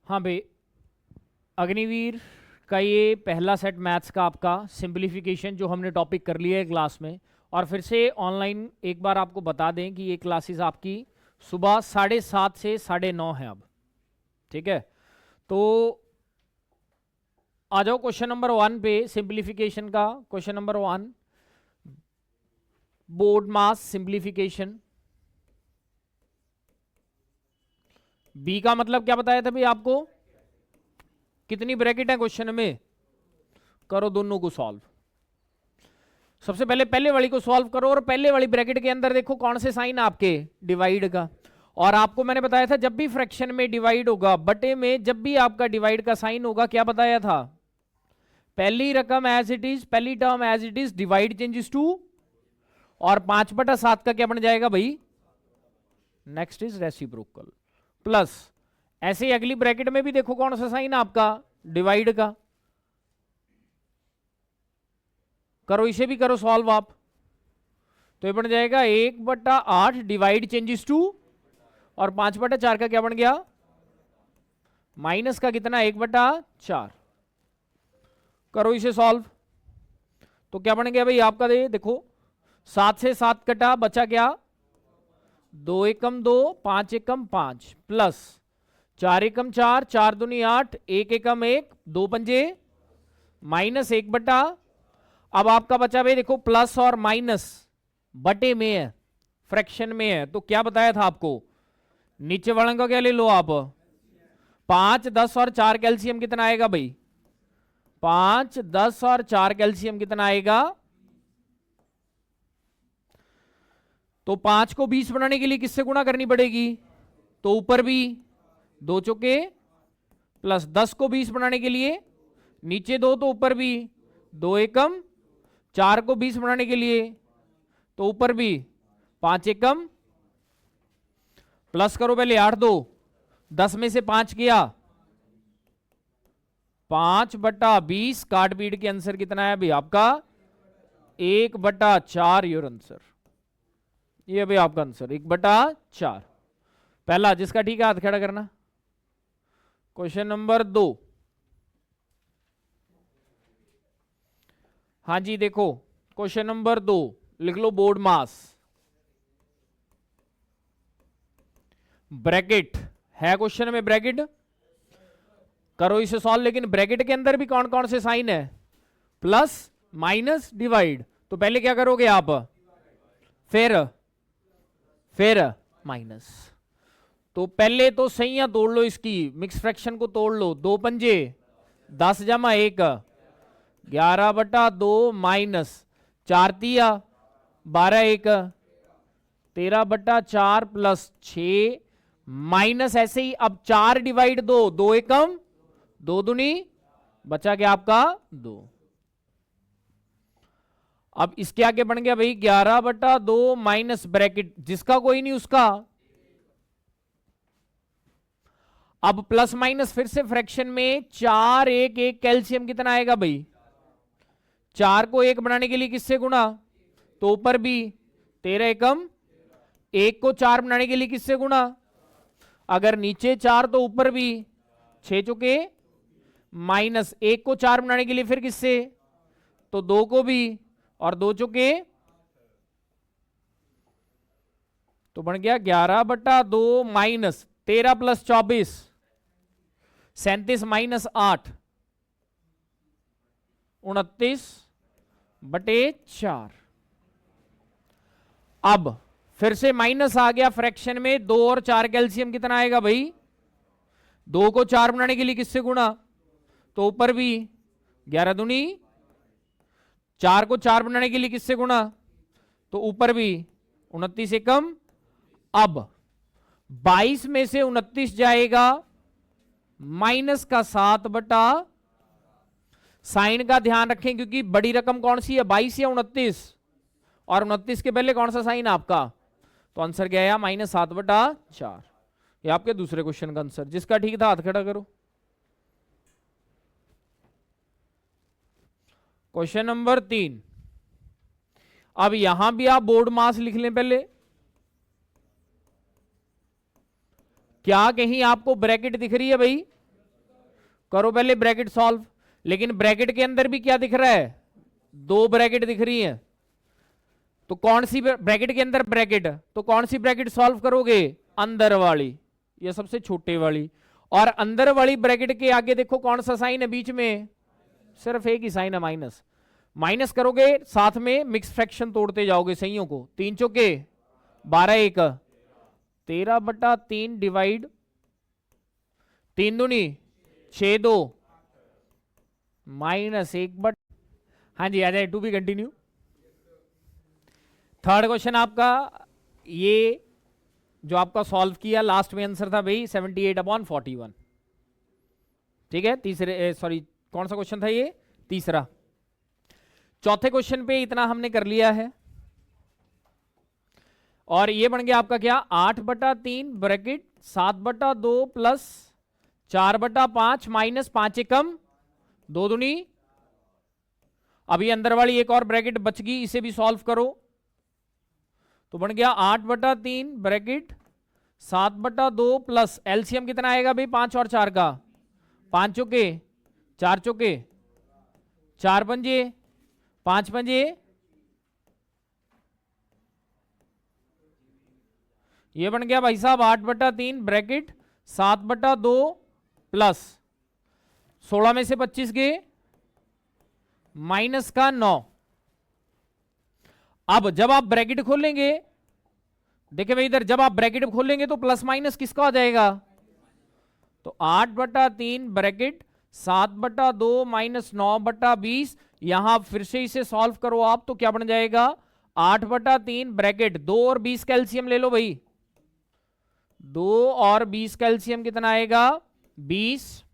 हाँ भाई, अग्निवीर का ये पहला सेट मैथ्स का आपका सिंप्लीफिकेशन जो हमने टॉपिक कर लिया है क्लास में, और फिर से ऑनलाइन एक बार आपको बता दें कि ये क्लासेस आपकी सुबह 7:30 से 9:30 है अब। ठीक है, तो आ जाओ क्वेश्चन नंबर 1 पे। सिंप्लीफिकेशन का क्वेश्चन नंबर 1, बोर्ड मास सिंप्लीफिकेशन। बी का मतलब क्या बताया था भाई आपको? कितनी ब्रैकेट है क्वेश्चन में? करो दोनों को सॉल्व। सबसे पहले पहले वाली को सॉल्व करो, और पहले वाली ब्रैकेट के अंदर देखो कौन से साइन आपके डिवाइड का। और आपको मैंने बताया था जब भी फ्रैक्शन में डिवाइड होगा, बटे में जब भी आपका डिवाइड का साइन होगा, क्या बताया था? पहली रकम एज इट इज, पहली term as it is, divide changes to, और 5/7 का क्या बन जाएगा भाई? Next is reciprocal. प्लस ऐसे ही अगली ब्रैकेट में भी देखो कौन सा साइन आपका डिवाइड का। करो, इसे भी करो सॉल्व आप। तो ये बन जाएगा 1/8 डिवाइड चेंजेस टू, और 5/4 का क्या बन गया? माइनस का कितना? 1/4। करो इसे सॉल्व। तो क्या बन गया भाई आपका? देखो 7 से 7 कटा, बचा क्या? 2 एकम 2, 5 एकम 5, प्लस 4 एकम 4, 4 दूनी 8, 1 एकम 1, 2 पंजे, माइनस 1/। अब आपका बचा भाई देखो प्लस और माइनस बटे में है, फ्रैक्शन में है, तो क्या बताया था आपको? नीचे वालों का क्या ले लो आप? 5, 10 और 4 कैल्शियम कितना आएगा भाई? 5, 10 और 4 कैल्शियम कितना आएगा? तो 5 को 20 बनाने के लिए किससे गुणा करनी पड़ेगी? तो ऊपर भी 2 चौके, प्लस 10 को 20 बनाने के लिए नीचे 2, तो ऊपर भी 2 एकम, 4 को 20 बनाने के लिए तो ऊपर भी 5 एकम, प्लस करो पहले 8 2, 10 में से 5 किया 5/20, काट पीट के आंसर कितना है भाई आपका? 1/4 योर आंसर। ये भाई आपका आंसर 1/4। पहला जिसका ठीक है हाथ खड़ा करना। Question number 2। हाँ जी देखो क्वेश्चन नंबर 2 लिख लो, बोर्ड मास। ब्रैकेट है क्वेश्चन में, ब्रैकेट करो इसे सॉल्व। लेकिन ब्रैकेट के अंदर भी कौन कौन से साइन है? Plus minus divide. तो पहले क्या करोगे आप? फिर माइनस। तो पहले तो सही तोड़ लो, इसकी मिक्स फ्रैक्शन को तोड़ लो। 2 पंजे 10 जमा 1, 11/2, माइनस 4 तिया 12, 1 13/4, प्लस 6, माइनस ऐसे ही। अब 4 डिवाइड 2, 2 एकम 2 दूनी, बचा क्या आपका? 2। अब इसके आगे बन गया भाई 11/2 माइनस ब्रैकेट जिसका कोई नहीं उसका। अब प्लस माइनस फिर से फ्रैक्शन में 4 1 1 कैल्शियम कितना आएगा भाई? 4 को 1 बनाने के लिए किससे गुणा? तो ऊपर भी 13 एकम, 1 को 4 बनाने के लिए किससे गुणा? अगर नीचे 4 तो ऊपर भी 6 चुके, माइनस 1 को 4 बनाने के लिए फिर किससे? तो 2 को भी, और 2 चुके, तो बन गया 11/2 माइनस 13 प्लस 24 37 माइनस 8 29/4। अब फिर से माइनस आ गया फ्रैक्शन में, 2 और 4 कैल्शियम कितना आएगा भाई? 2 को 4 बनाने के लिए किससे गुणा? तो ऊपर भी 11 दूनी, 4 को 4 बनाने के लिए किससे गुणा? तो ऊपर भी 29 एकम। अब 22 में से 29 जाएगा माइनस का 7/। साइन का ध्यान रखें क्योंकि बड़ी रकम कौन सी है? 22 या 29? और 29 के पहले कौन सा साइन आपका? तो आंसर क्या आया? -7/4। ये आपके दूसरे क्वेश्चन का आंसर। जिसका ठीक था हाथ खड़ा करो। Question number 3। अब यहां भी आप बोर्ड मास लिख लें पहले। क्या कहीं आपको ब्रैकेट दिख रही है भाई? करो पहले ब्रैकेट सॉल्व, लेकिन ब्रैकेट के अंदर भी क्या दिख रहा है, 2 ब्रैकेट दिख रही है, तो कौन सी ब्रैकेट के अंदर ब्रैकेट, तो कौन सी ब्रैकेट सॉल्व करोगे, अंदर वाली, ये सबसे छोटे वाली। और अंदर वाली ब्रैकेट के आगे देखो कौन सा साइन है बीच में, सिर्फ एक ही साइन है माइनस। माइनस करोगे साथ में मिक्स फ्रैक्शन तोड़ते जाओगे सहीयों को, 3 चौके 12 1 13/3 डिवाइड 3 दूनी 6 2 -1/, हाँ जी आ जाए, to be continue. Third question आपका ये जो आपका सॉल्व किया लास्ट में आंसर था भाई 78/41, ठीक है। तीसरे सॉरी कौन सा क्वेश्चन था ये, तीसरा। चौथे क्वेश्चन पे इतना हमने कर लिया है, और ये बन गया आपका क्या, 8/3 ब्रैकेट 7/2 प्लस 4/5 माइनस 5 एकम 2 दूनी। अभी अंदर वाली एक और ब्रैकेट बच गई, इसे भी सॉल्व करो, तो बन गया 8/3 ब्रैकेट 7/2 प्लस एलसीएम कितना आएगा भाई, 5 और 4 का, 5 चौके 4 चौके 4 पंजे 5 पंजे, ये बन गया भाई साहब 8/3 ब्रैकेट 7/2 प्लस 16 में से 25 गए माइनस का 9। अब जब आप ब्रैकेट खोलेंगे, देखिए भाई इधर जब आप ब्रैकेट खोलेंगे तो प्लस माइनस किसका आ जाएगा, तो 8/3 ब्रैकेट 7/2 माइनस 9/20। यहां फिर से इसे सॉल्व करो आप, तो क्या बन जाएगा 8/3 ब्रैकेट 2 और 20 का एलसीएम ले लो भाई, 2 और 20 का एलसीएम कितना आएगा 20,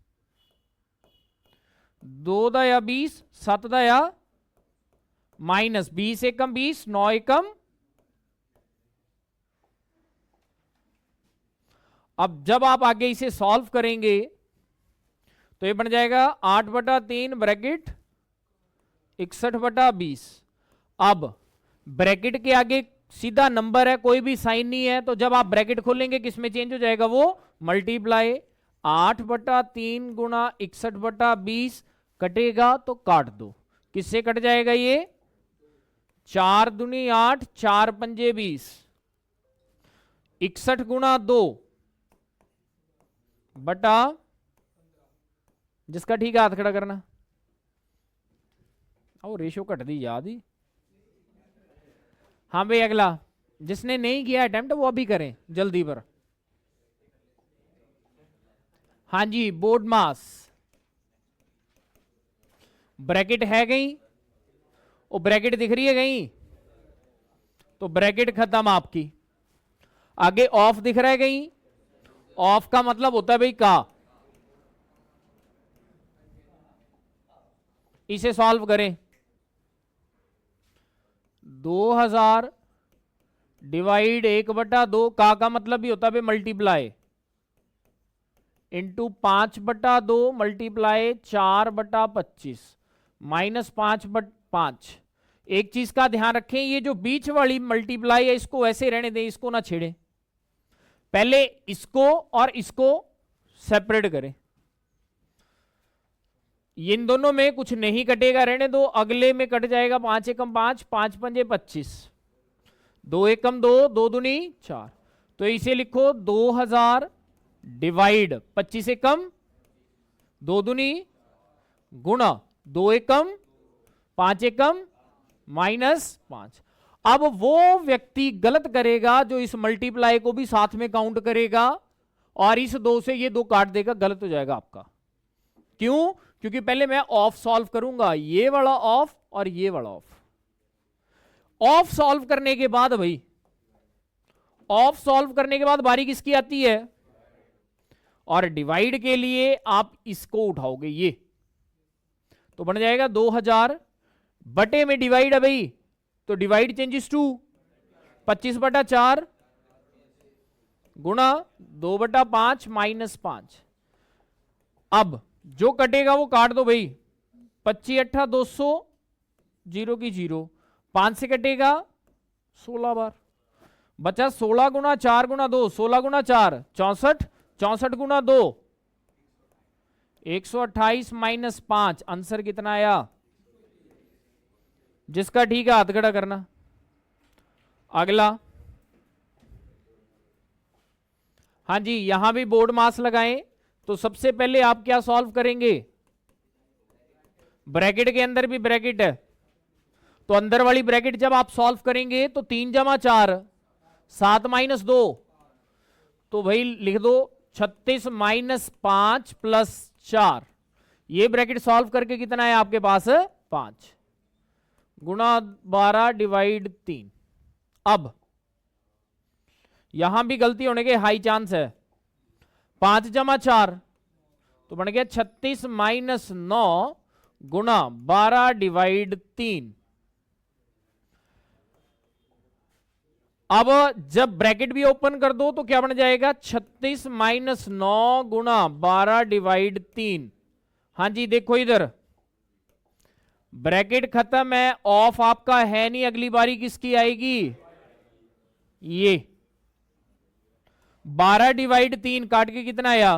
2 दया 20 7 दया माइनस 20 एकम 20 9 एकम। अब जब आप आगे इसे सॉल्व करेंगे तो ये बन जाएगा 8/3 ब्रैकेट 61/20। अब ब्रैकेट के आगे सीधा नंबर है, कोई भी साइन नहीं है, तो जब आप ब्रैकेट खोलेंगे किसमें चेंज हो जाएगा, वो मल्टीप्लाई 8/3 गुणा 61/20 कटेगा तो काट दो, किससे कट जाएगा ये, 4 दूनी 8 4 पंजे 20, 61 गुणा 2 बटा, जिसका ठीक है हाथ खड़ा करना, ओ रेशो कट दी याद ही। हाँ भाई अगला, जिसने नहीं किया अटेम्प्ट वो अभी करें जल्दी पर। हाँ जी बोर्ड मास, ब्रैकेट है कहीं, वो ब्रैकेट दिख रही है कहीं, तो ब्रैकेट खत्म आपकी। आगे ऑफ दिख रहा है कहीं, ऑफ का मतलब होता है भाई का। इसे सॉल्व करें, 2000 डिवाइड 1/2 का मतलब भी होता है मल्टीप्लाई इंटू 5/2 मल्टीप्लाई 4/25 माइनस 5/5। एक चीज का ध्यान रखें, ये जो बीच वाली मल्टीप्लाई है इसको ऐसे रहने दें, इसको ना छेड़ें, पहले इसको और इसको सेपरेट करें। इन दोनों में कुछ नहीं कटेगा, रहने दो, अगले में कट जाएगा 5 एकम 5 5 पंजे 25, 2 एकम 2 2 दूनी 4, तो इसे लिखो 2000 डिवाइड 25 एकम 2 दूनी गुणा 2 एकम 5 एकम माइनस 5। अब वो व्यक्ति गलत करेगा जो इस मल्टीप्लाई को भी साथ में काउंट करेगा और इस 2 से ये 2 काट देगा, गलत हो जाएगा आपका। क्यों, क्योंकि पहले मैं ऑफ सॉल्व करूंगा, ये वाला ऑफ और ये वाला ऑफ। ऑफ सॉल्व करने के बाद भाई, ऑफ सॉल्व करने के बाद बारी किसकी आती है, और डिवाइड के लिए आप इसको उठाओगे, ये तो बन जाएगा 2000 बटे में डिवाइड है भाई, तो डिवाइड चेंजेस टू 25/4 गुणा 2/5 माइनस 5। अब जो कटेगा वो काट दो भाई, 25 8 200 0 की 0, 5 से कटेगा 16 बार, बचा 16 गुणा 4 गुणा 2, 16 गुणा 4 64, 64 गुणा 2 128 माइनस 5, आंसर कितना आया? जिसका ठीक है हाथ खड़ा करना। अगला, हाँ जी, यहां भी बोर्ड मास लगाएं। तो सबसे पहले आप क्या सॉल्व करेंगे? ब्रैकेट के अंदर भी ब्रैकेट है, तो अंदर वाली ब्रैकेट जब आप सॉल्व करेंगे तो 3 जमा 4, 7 माइनस 2, तो भाई लिख दो 36 माइनस 5 प्लस 4। ये ब्रैकेट सॉल्व करके कितना है आपके पास? 5 गुणा 12 डिवाइड 3। अब यहां भी गलती होने के हाई चांस है। 5 जमा 4 तो बन गया 36 माइनस 9 गुणा 12 डिवाइड 3। अब जब ब्रैकेट भी ओपन कर दो तो क्या बन जाएगा? 36 माइनस 9 गुणा 12 डिवाइड 3। हाँ जी, देखो इधर ब्रैकेट खत्म है, ऑफ आपका है नहीं, अगली बारी किसकी आएगी? ये 12 डिवाइड 3 काट के कितना आया?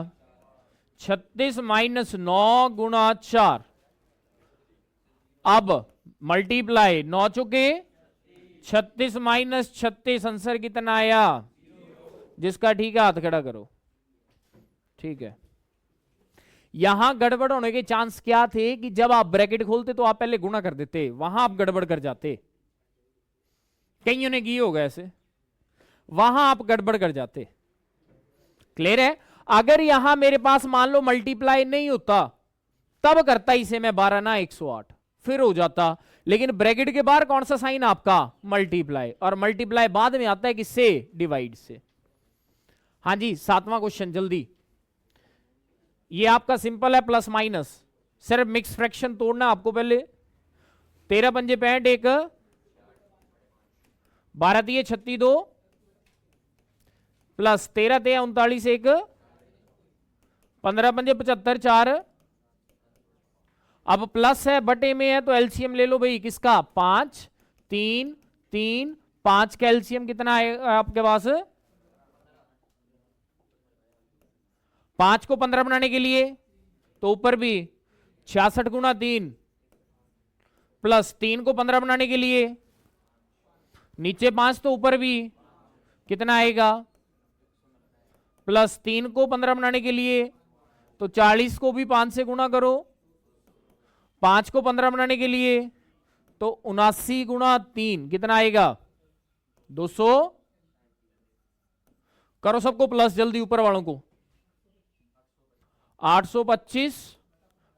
36 माइनस 9 गुणा 4। अब मल्टीप्लाई 9 चुके 36 माइनस 36, आंसर कितना आया? जिसका ठीक है हाथ खड़ा करो। ठीक है, यहां गड़बड़ होने के चांस क्या थे कि जब आप ब्रैकेट खोलते तो आप पहले गुणा कर देते, वहां आप गड़बड़ कर जाते। कईयों ने की होगा ऐसे, वहां आप गड़बड़ कर जाते। क्लियर है? अगर यहां मेरे पास मान लो मल्टीप्लाई नहीं होता, तब करता इसे मैं 12 ना 108, फिर हो जाता। लेकिन ब्रैकेट के बाहर कौन सा साइन आपका? मल्टीप्लाई, और मल्टीप्लाई बाद में आता है किससे? डिवाइड से। हाँ जी, 7वां क्वेश्चन जल्दी। ये आपका सिंपल है, प्लस माइनस, सिर्फ मिक्स फ्रैक्शन तोड़ना आपको पहले। 13 पंजे 65, एक 12 तिये 36 प्लस 13 तिये 39, एक 15 पंजे 75 4। अब प्लस है बटे में है तो एलसीएम ले लो भाई, किसका? 5 3 3 5 का एलसीएम कितना आएगा आपके पास? 5 को 15 बनाने के लिए तो ऊपर भी 66 गुणा 3 प्लस 3 को 15 बनाने के लिए नीचे 5 तो ऊपर भी कितना आएगा? प्लस 3 को 15 बनाने के लिए तो 40 को भी 5 से गुणा करो, 5 को 15 बनाने के लिए तो 79 गुणा 3 कितना आएगा? 200। करो सबको प्लस जल्दी, ऊपर वालों को। 825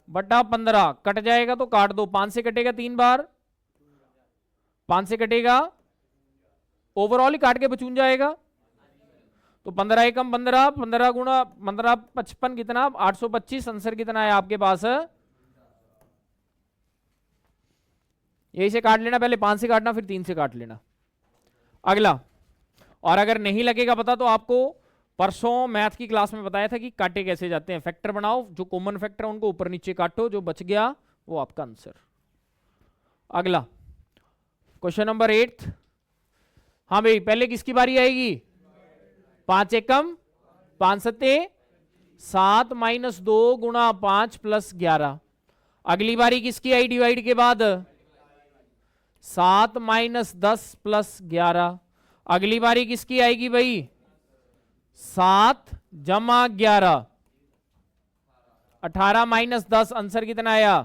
बटा 15 कट जाएगा तो काट दो, 5 से कटेगा 3 बार, 5 से कटेगा, ओवरऑल ही काट के बचून जाएगा। तो 15 एकम 15, 15 गुणा 15 55 कितना? 825। आंसर कितना है आपके पास? यही से काट लेना, पहले 5 से काटना फिर 3 से काट लेना। अगला, और अगर नहीं लगेगा पता तो आपको परसों मैथ की क्लास में बताया था कि काटे कैसे जाते हैं। फैक्टर बनाओ, जो कॉमन फैक्टर है उनको ऊपर नीचे काटो, जो बच गया वो आपका आंसर। अगला क्वेश्चन नंबर 8। हाँ भाई, पहले किसकी बारी आएगी? 5 एकम 5 सत्ते 7 माइनस 2 गुणा 5 प्लस 11। अगली बारी किसकी आई डिवाइड के बाद? 7 माइनस 10 प्लस 11। अगली बारी किसकी आएगी भाई? 7 जमा 11, 18 माइनस 10। आंसर कितना आया?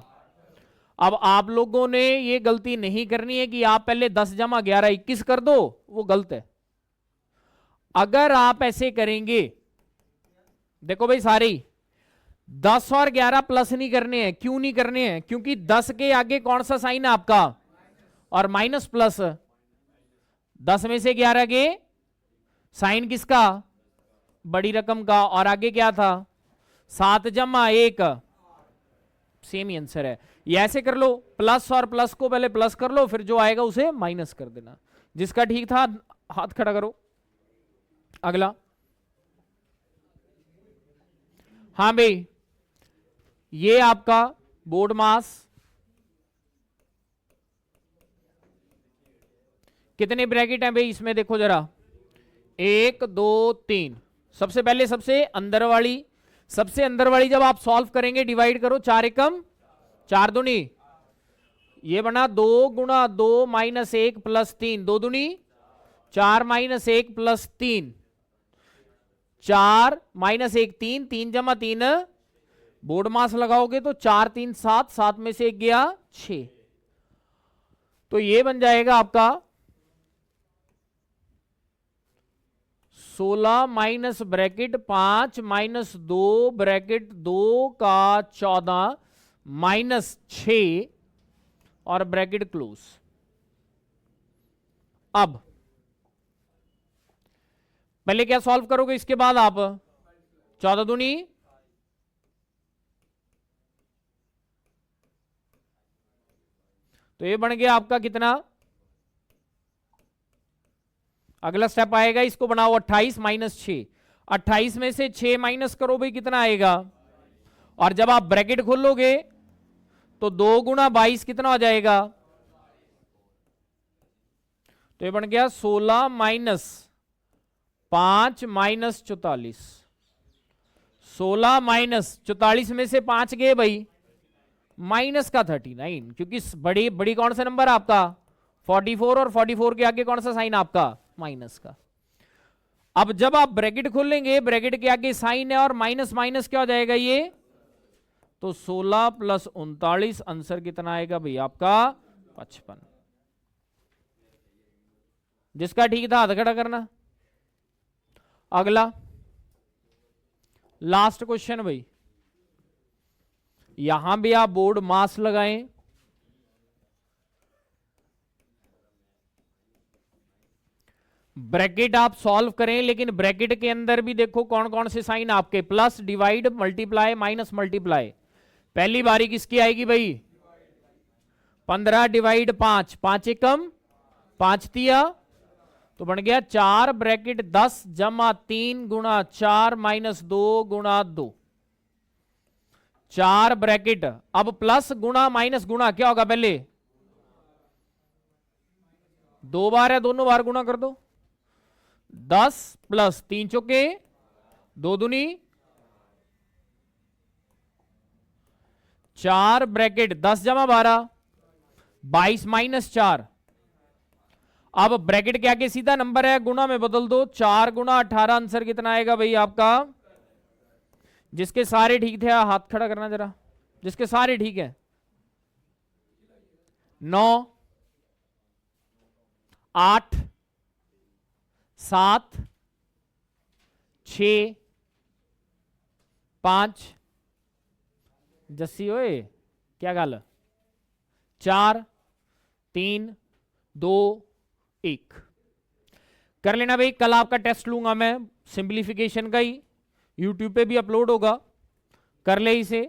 अब आप लोगों ने ये गलती नहीं करनी है कि आप पहले 10 जमा 11 21 कर दो, वो गलत है। अगर आप ऐसे करेंगे, देखो भाई सारे 10 और 11 प्लस नहीं करने हैं। क्यों नहीं करने हैं? क्योंकि 10 के आगे कौन सा साइन है आपका? और माइनस प्लस। 10 में से 11 के साइन किसका? बड़ी रकम का। और आगे क्या था? 7 जमा 1, सेम ही आंसर है। ये ऐसे कर लो, प्लस और प्लस को पहले प्लस कर लो, फिर जो आएगा उसे माइनस कर देना। जिसका ठीक था हाथ खड़ा करो। अगला, हाँ भाई, ये आपका बोर्ड मास कितने ब्रैकेट हैं भाई इसमें? देखो जरा, 1 2 3। सबसे पहले सबसे अंदर वाली सबसे अंदर वाली जब आप सॉल्व करेंगे डिवाइड करो, 4 एकम 4 दूनी, ये बना 2 गुणा 2 माइनस 1 प्लस 3, 2 दूनी 4 माइनस 1 प्लस 3, 4 माइनस 1 3, 3 जमा 3 बोर्ड मास लगाओगे तो 4 3 7, 7 में से 1 गया 6, तो ये बन जाएगा आपका 16 माइनस ब्रैकेट 5 माइनस 2 ब्रैकेट 2 का 14 माइनस 6 और ब्रैकेट क्लोज। अब पहले क्या सॉल्व करोगे, इसके बाद आप 14 दूनी, तो ये बन गया आपका कितना, अगला स्टेप आएगा, इसको बनाओ 28 माइनस 6, 28 में से 6 माइनस करो भाई, कितना आएगा, और जब आप ब्रैकेट खोलोगे तो 2 गुणा 22 कितना हो जाएगा, तो ये बन गया 16 माइनस 5 माइनस 44, 16 माइनस 44 में से 5 गए भाई, माइनस का 39, क्योंकि बड़ी कौन सा नंबर आपका 44, और 44 के आगे कौन सा साइन आपका, माइनस का। अब जब आप ब्रैकेट खोलेंगे, ब्रैकेट के आगे साइन है और माइनस माइनस क्या हो जाएगा ये, तो 16 प्लस 39, आंसर कितना आएगा भाई आपका 55। जिसका ठीक था हाथ खड़ा करना। अगला लास्ट क्वेश्चन भाई, यहां भी आप बोर्ड मास लगाएं, ब्रैकेट आप सॉल्व करें, लेकिन ब्रैकेट के अंदर भी देखो कौन कौन से साइन आपके, plus divide multiply minus multiply. पहली बारी किसकी आएगी भाई, 15 डिवाइड 5, 5 एकम 5 तिया, तो बन गया 4 ब्रैकेट 10 जमा 3 गुणा 4 माइनस 2 गुणा 2, 4 ब्रैकेट, अब प्लस गुणा माइनस गुणा क्या होगा, पहले 2 बार है, दोनों बार गुणा कर दो, 10 प्लस 3 चौके 2 दूनी, 4 ब्रैकेट 10 जमा 12, 22 माइनस 4, अब ब्रैकेट के आगे सीधा नंबर है, गुणा में बदल दो, 4 गुणा 18, आंसर कितना आएगा भाई आपका, जिसके सारे ठीक थे हाथ खड़ा करना जरा, जिसके सारे ठीक है, 9 8 7 6 5, जस्सी ओए क्या गाल, 4 3 2 1। कर लेना भाई, कल आपका टेस्ट लूंगा मैं सिंप्लीफिकेशन का ही, यूट्यूब पे भी अपलोड होगा, कर ले इसे।